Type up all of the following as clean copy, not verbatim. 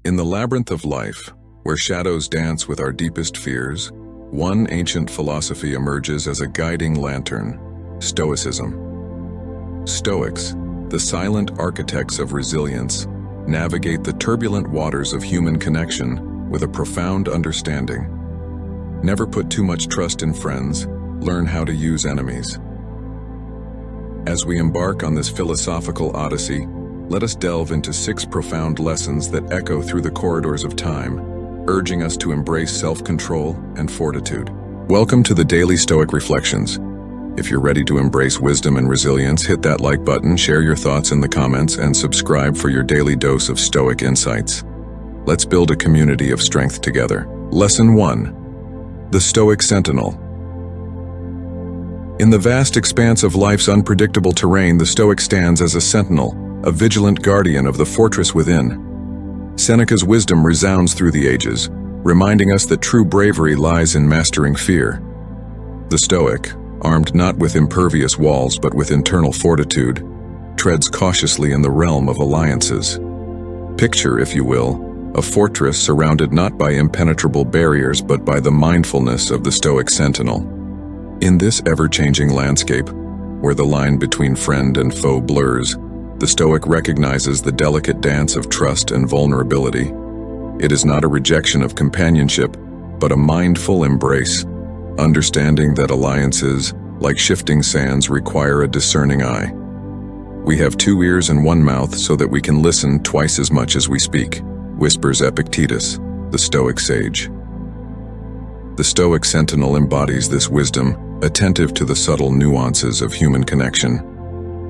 In the labyrinth of life, where shadows dance with our deepest fears, one ancient philosophy emerges as a guiding lantern: Stoicism. Stoics, the silent architects of resilience, navigate the turbulent waters of human connection with a profound understanding. Never put too much trust in friends, learn how to use enemies. As we embark on this philosophical odyssey, let us delve into 6 profound lessons that echo through the corridors of time, urging us to embrace self-control and fortitude. Welcome to the Daily Stoic Reflections. If you're ready to embrace wisdom and resilience, hit that like button, share your thoughts in the comments, and subscribe for your daily dose of Stoic insights. Let's build a community of strength together. Lesson 1. The Stoic Sentinel. In the vast expanse of life's unpredictable terrain, the Stoic stands as a sentinel, a vigilant guardian of the fortress within. Seneca's wisdom resounds through the ages, reminding us that true bravery lies in mastering fear. The Stoic, armed not with impervious walls but with internal fortitude, treads cautiously in the realm of alliances. Picture, if you will, a fortress surrounded not by impenetrable barriers but by the mindfulness of the Stoic sentinel. In this ever-changing landscape, where the line between friend and foe blurs, the Stoic recognizes the delicate dance of trust and vulnerability. It is not a rejection of companionship, but a mindful embrace, understanding that alliances, like shifting sands, require a discerning eye. We have 2 ears and 1 mouth so that we can listen twice as much as we speak, whispers Epictetus, the Stoic sage. The Stoic sentinel embodies this wisdom, attentive to the subtle nuances of human connection.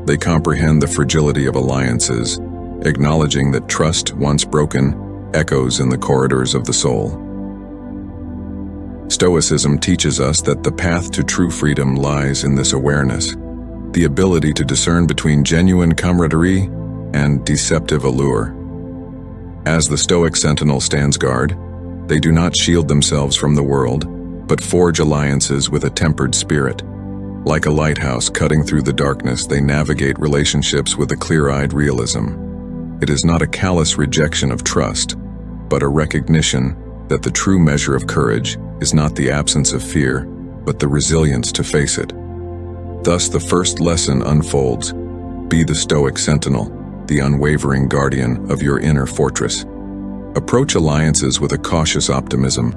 They comprehend the fragility of alliances, acknowledging that trust, once broken, echoes in the corridors of the soul. Stoicism teaches us that the path to true freedom lies in this awareness, the ability to discern between genuine camaraderie and deceptive allure. As the Stoic sentinel stands guard, they do not shield themselves from the world, but forge alliances with a tempered spirit. Like a lighthouse cutting through the darkness, they navigate relationships with a clear-eyed realism. It is not a callous rejection of trust, but a recognition that the true measure of courage is not the absence of fear, but the resilience to face it. Thus, the first lesson unfolds: be the Stoic sentinel, the unwavering guardian of your inner fortress. Approach alliances with a cautious optimism,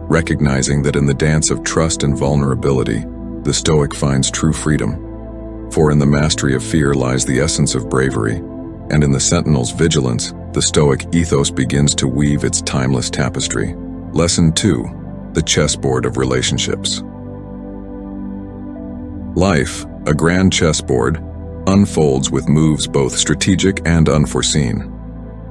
recognizing that in the dance of trust and vulnerability, the Stoic finds true freedom. For in the mastery of fear lies the essence of bravery, and in the sentinel's vigilance, the Stoic ethos begins to weave its timeless tapestry. Lesson 2. The chessboard of relationships. Life, a grand chessboard, unfolds with moves both strategic and unforeseen.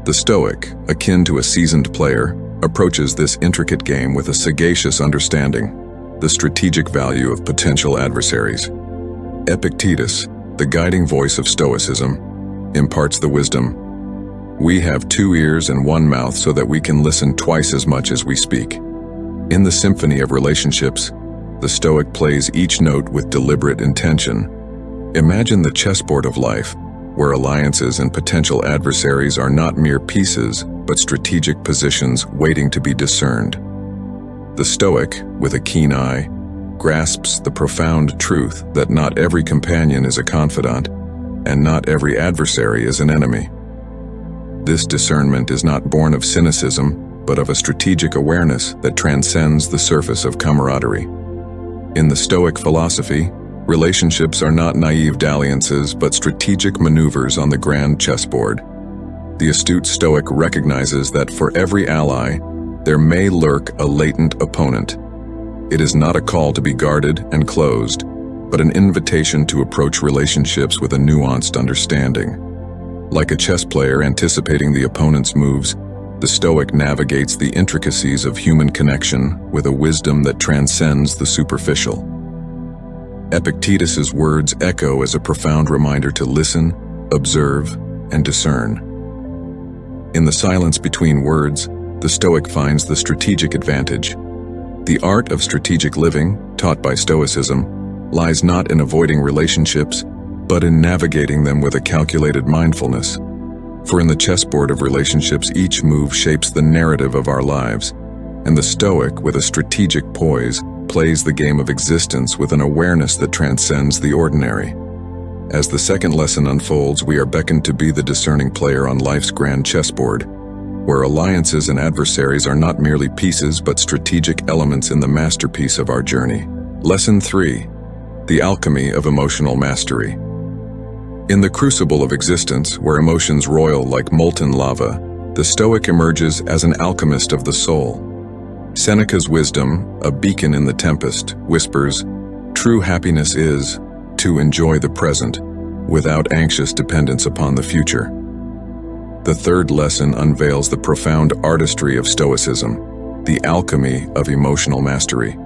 The Stoic, akin to a seasoned player, approaches this intricate game with a sagacious understanding, the strategic value of potential adversaries. Epictetus, the guiding voice of Stoicism, imparts the wisdom: we have 2 ears and 1 mouth so that we can listen twice as much as we speak. In the symphony of relationships, the Stoic plays each note with deliberate intention. Imagine the chessboard of life, where alliances and potential adversaries are not mere pieces, but strategic positions waiting to be discerned. The Stoic, with a keen eye, grasps the profound truth that not every companion is a confidant, and not every adversary is an enemy. This discernment is not born of cynicism, but of a strategic awareness that transcends the surface of camaraderie. In the Stoic philosophy, relationships are not naive dalliances, but strategic maneuvers on the grand chessboard. The astute Stoic recognizes that for every ally, there may lurk a latent opponent. It is not a call to be guarded and closed, but an invitation to approach relationships with a nuanced understanding. Like a chess player anticipating the opponent's moves, the Stoic navigates the intricacies of human connection with a wisdom that transcends the superficial. Epictetus's words echo as a profound reminder to listen, observe, and discern. In the silence between words, the Stoic finds the strategic advantage. The art of strategic living, taught by Stoicism, lies not in avoiding relationships, but in navigating them with a calculated mindfulness. For in the chessboard of relationships, each move shapes the narrative of our lives, and the Stoic, with a strategic poise, plays the game of existence with an awareness that transcends the ordinary. As the second lesson unfolds, we are beckoned to be the discerning player on life's grand chessboard, where alliances and adversaries are not merely pieces but strategic elements in the masterpiece of our journey. Lesson 3. The Alchemy of Emotional Mastery. In the crucible of existence, where emotions roil like molten lava, the Stoic emerges as an alchemist of the soul. Seneca's wisdom, a beacon in the tempest, whispers, "True happiness is to enjoy the present, without anxious dependence upon the future." The third lesson unveils the profound artistry of Stoicism, the alchemy of emotional mastery.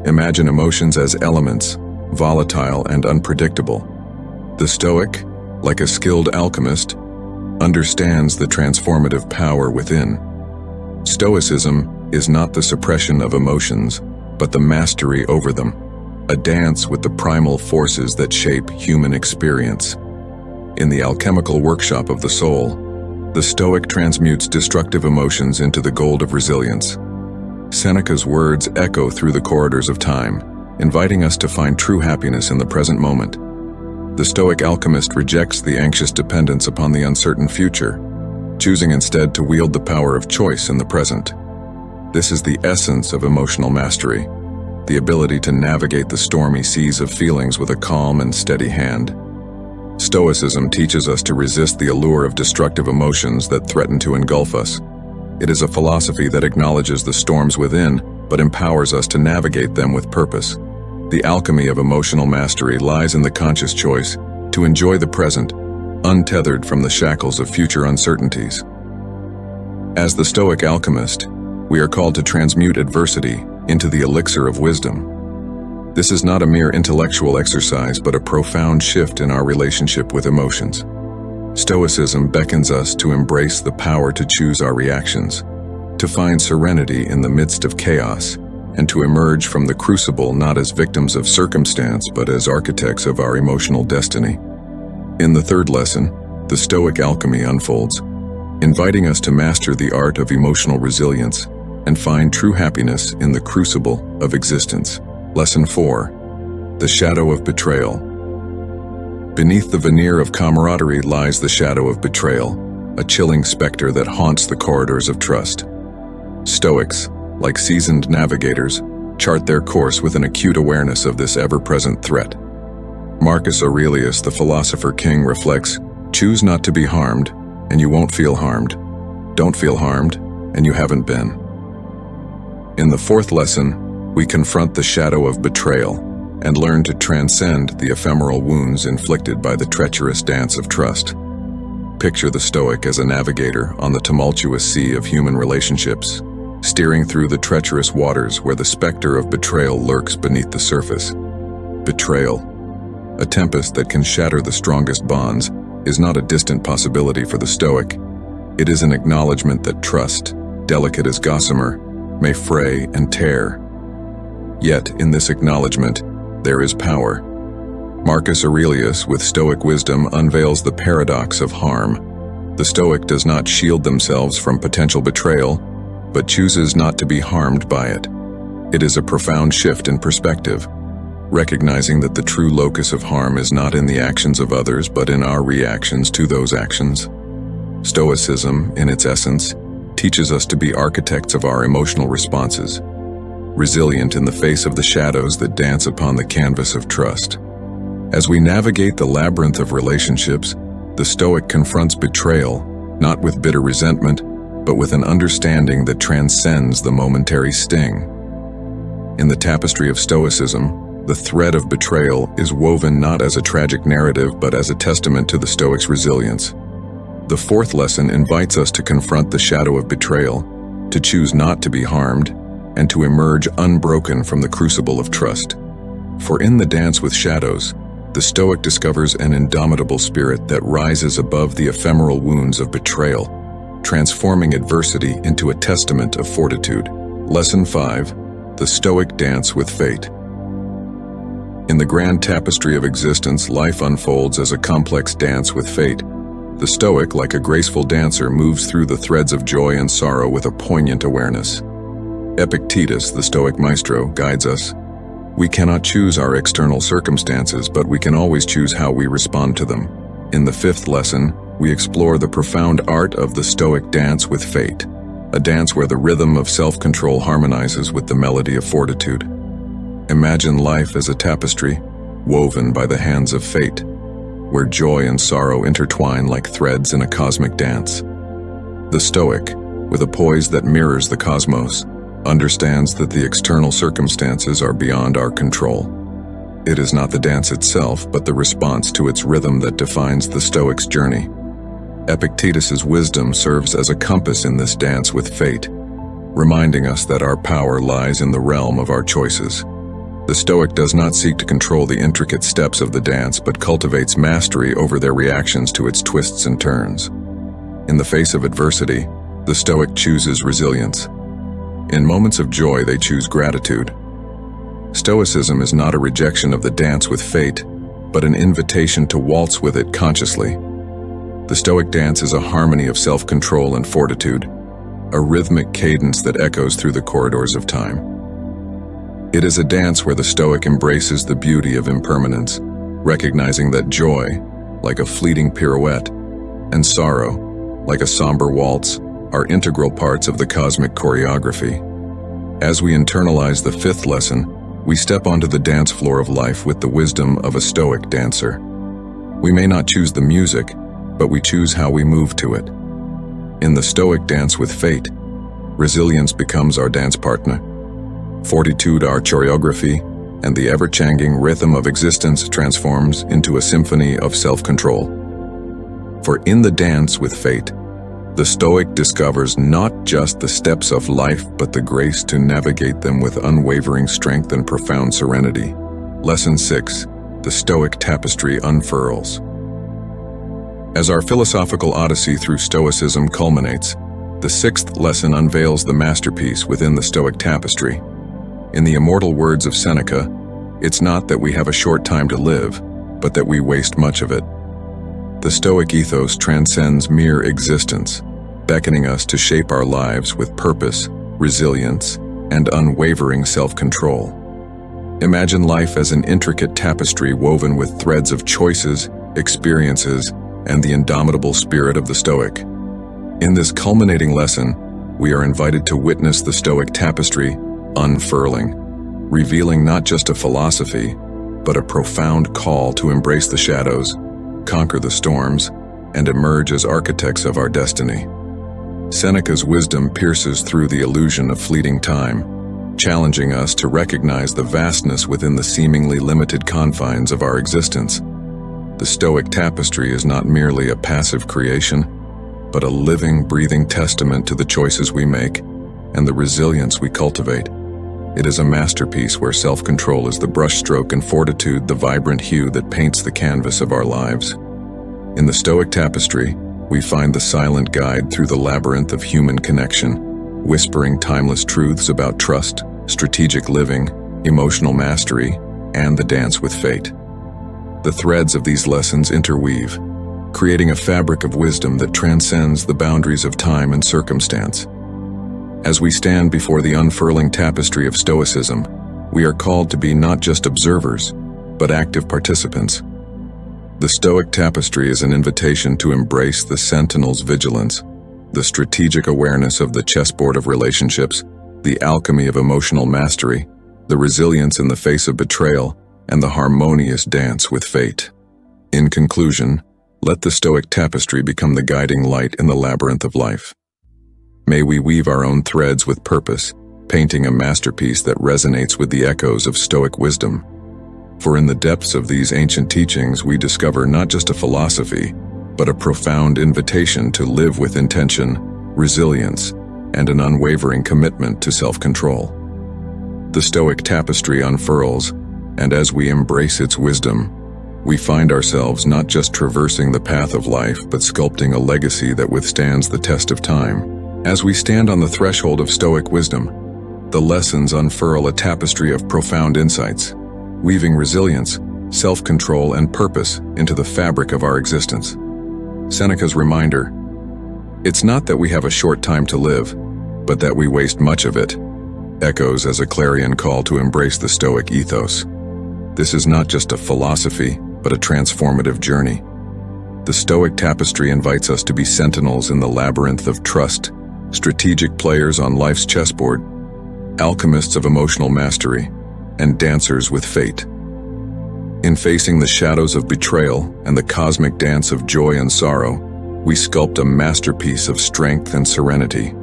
Imagine emotions as elements, volatile and unpredictable. The Stoic, like a skilled alchemist, understands the transformative power within. Stoicism is not the suppression of emotions, but the mastery over them, a dance with the primal forces that shape human experience. In the alchemical workshop of the soul, the Stoic transmutes destructive emotions into the gold of resilience. Seneca's words echo through the corridors of time, inviting us to find true happiness in the present moment. The Stoic alchemist rejects the anxious dependence upon the uncertain future, choosing instead to wield the power of choice in the present. This is the essence of emotional mastery, the ability to navigate the stormy seas of feelings with a calm and steady hand. Stoicism teaches us to resist the allure of destructive emotions that threaten to engulf us. It is a philosophy that acknowledges the storms within, but empowers us to navigate them with purpose. The alchemy of emotional mastery lies in the conscious choice to enjoy the present, untethered from the shackles of future uncertainties. As the Stoic alchemist, we are called to transmute adversity into the elixir of wisdom. This is not a mere intellectual exercise, but a profound shift in our relationship with emotions. Stoicism beckons us to embrace the power to choose our reactions, to find serenity in the midst of chaos, and to emerge from the crucible not as victims of circumstance, but as architects of our emotional destiny. In the third lesson, the Stoic alchemy unfolds, inviting us to master the art of emotional resilience and find true happiness in the crucible of existence. Lesson 4. The Shadow of Betrayal. Beneath the veneer of camaraderie lies the shadow of betrayal, a chilling specter that haunts the corridors of trust. Stoics, like seasoned navigators, chart their course with an acute awareness of this ever-present threat. Marcus Aurelius, the philosopher king, reflects, "Choose not to be harmed, and you won't feel harmed. Don't feel harmed, and you haven't been." In the fourth lesson, we confront the shadow of betrayal and learn to transcend the ephemeral wounds inflicted by the treacherous dance of trust. Picture the Stoic as a navigator on the tumultuous sea of human relationships, steering through the treacherous waters where the specter of betrayal lurks beneath the surface. Betrayal, a tempest that can shatter the strongest bonds, is not a distant possibility for the Stoic. It is an acknowledgement that trust, delicate as gossamer, may fray and tear. Yet, in this acknowledgement, there is power. Marcus Aurelius, with Stoic wisdom, unveils the paradox of harm. The Stoic does not shield themselves from potential betrayal, but chooses not to be harmed by it. It is a profound shift in perspective, recognizing that the true locus of harm is not in the actions of others, but in our reactions to those actions. Stoicism, in its essence, teaches us to be architects of our emotional responses, resilient in the face of the shadows that dance upon the canvas of trust. As we navigate the labyrinth of relationships, the Stoic confronts betrayal, not with bitter resentment, but with an understanding that transcends the momentary sting. In the tapestry of Stoicism, the thread of betrayal is woven not as a tragic narrative, but as a testament to the Stoic's resilience. The fourth lesson invites us to confront the shadow of betrayal, to choose not to be harmed, and to emerge unbroken from the crucible of trust. For in the dance with shadows, the Stoic discovers an indomitable spirit that rises above the ephemeral wounds of betrayal, transforming adversity into a testament of fortitude. Lesson 5. The Stoic Dance with Fate. In the grand tapestry of existence, life unfolds as a complex dance with fate, The Stoic, like a graceful dancer, moves through the threads of joy and sorrow with a poignant awareness. Epictetus, the Stoic maestro, guides us. We cannot choose our external circumstances, but we can always choose how we respond to them. In the 5th lesson, we explore the profound art of the Stoic dance with fate, a dance where the rhythm of self-control harmonizes with the melody of fortitude. Imagine life as a tapestry, woven by the hands of fate, where joy and sorrow intertwine like threads in a cosmic dance. The Stoic, with a poise that mirrors the cosmos, understands that the external circumstances are beyond our control. It is not the dance itself, but the response to its rhythm that defines the Stoic's journey. Epictetus's wisdom serves as a compass in this dance with fate, reminding us that our power lies in the realm of our choices. The Stoic does not seek to control the intricate steps of the dance, but cultivates mastery over their reactions to its twists and turns. In the face of adversity, the Stoic chooses resilience. In moments of joy, they choose gratitude. Stoicism is not a rejection of the dance with fate, but an invitation to waltz with it consciously. The Stoic dance is a harmony of self-control and fortitude, a rhythmic cadence that echoes through the corridors of time. It is a dance where the Stoic embraces the beauty of impermanence, recognizing that joy, like a fleeting pirouette, and sorrow, like a somber waltz, are integral parts of the cosmic choreography. As we internalize the 5th lesson, we step onto the dance floor of life with the wisdom of a Stoic dancer. We may not choose the music, but we choose how we move to it. In the Stoic dance with fate, resilience becomes our dance partner, fortitude our choreography, and the ever-changing rhythm of existence transforms into a symphony of self-control. For in the dance with fate, the Stoic discovers not just the steps of life, but the grace to navigate them with unwavering strength and profound serenity. Lesson 6. The Stoic tapestry unfurls. As our philosophical odyssey through Stoicism culminates, the 6th lesson unveils the masterpiece within the Stoic tapestry. In the immortal words of Seneca, it's not that we have a short time to live, but that we waste much of it. The Stoic ethos transcends mere existence, beckoning us to shape our lives with purpose, resilience, and unwavering self-control. Imagine life as an intricate tapestry woven with threads of choices, experiences, and the indomitable spirit of the Stoic. In this culminating lesson, we are invited to witness the Stoic tapestry unfurling, revealing not just a philosophy, but a profound call to embrace the shadows, conquer the storms, and emerge as architects of our destiny. Seneca's wisdom pierces through the illusion of fleeting time, challenging us to recognize the vastness within the seemingly limited confines of our existence. The Stoic tapestry is not merely a passive creation, but a living, breathing testament to the choices we make and the resilience we cultivate. It is a masterpiece where self-control is the brushstroke and fortitude the vibrant hue that paints the canvas of our lives. In the Stoic tapestry, we find the silent guide through the labyrinth of human connection, whispering timeless truths about trust, strategic living, emotional mastery, and the dance with fate. The threads of these lessons interweave, creating a fabric of wisdom that transcends the boundaries of time and circumstance. As we stand before the unfurling tapestry of Stoicism, we are called to be not just observers, but active participants. The Stoic tapestry is an invitation to embrace the sentinel's vigilance, the strategic awareness of the chessboard of relationships, the alchemy of emotional mastery, the resilience in the face of betrayal, and the harmonious dance with fate. In conclusion, let the Stoic tapestry become the guiding light in the labyrinth of life. May we weave our own threads with purpose, painting a masterpiece that resonates with the echoes of Stoic wisdom. For in the depths of these ancient teachings, we discover not just a philosophy, but a profound invitation to live with intention, resilience, and an unwavering commitment to self-control. The Stoic tapestry unfurls, and as we embrace its wisdom, we find ourselves not just traversing the path of life, but sculpting a legacy that withstands the test of time. As we stand on the threshold of Stoic wisdom, the lessons unfurl a tapestry of profound insights, weaving resilience, self-control, and purpose into the fabric of our existence. Seneca's reminder: it's not that we have a short time to live, but that we waste much of it, echoes as a clarion call to embrace the Stoic ethos. This is not just a philosophy, but a transformative journey. The Stoic tapestry invites us to be sentinels in the labyrinth of trust, strategic players on life's chessboard, alchemists of emotional mastery, and dancers with fate. In facing the shadows of betrayal and the cosmic dance of joy and sorrow, we sculpt a masterpiece of strength and serenity.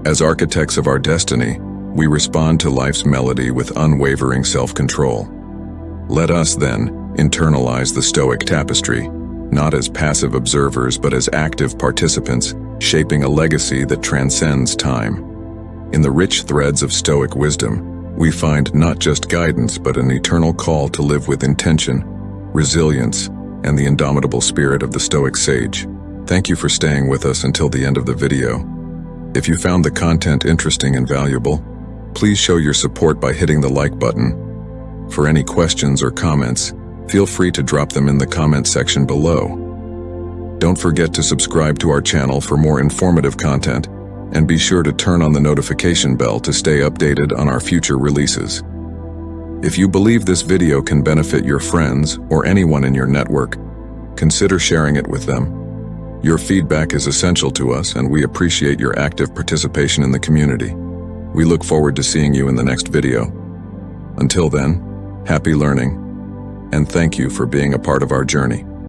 As architects of our destiny, we respond to life's melody with unwavering self-control. Let us, then, internalize the Stoic tapestry, not as passive observers but as active participants, shaping a legacy that transcends time. In the rich threads of Stoic wisdom, we find not just guidance but an eternal call to live with intention, resilience, and the indomitable spirit of the Stoic sage. Thank you for staying with us until the end of the video. If you found the content interesting and valuable, please show your support by hitting the like button. For any questions or comments, feel free to drop them in the comment section below. Don't forget to subscribe to our channel for more informative content, and be sure to turn on the notification bell to stay updated on our future releases. If you believe this video can benefit your friends or anyone in your network, consider sharing it with them. Your feedback is essential to us, and we appreciate your active participation in the community. We look forward to seeing you in the next video. Until then, happy learning, and thank you for being a part of our journey.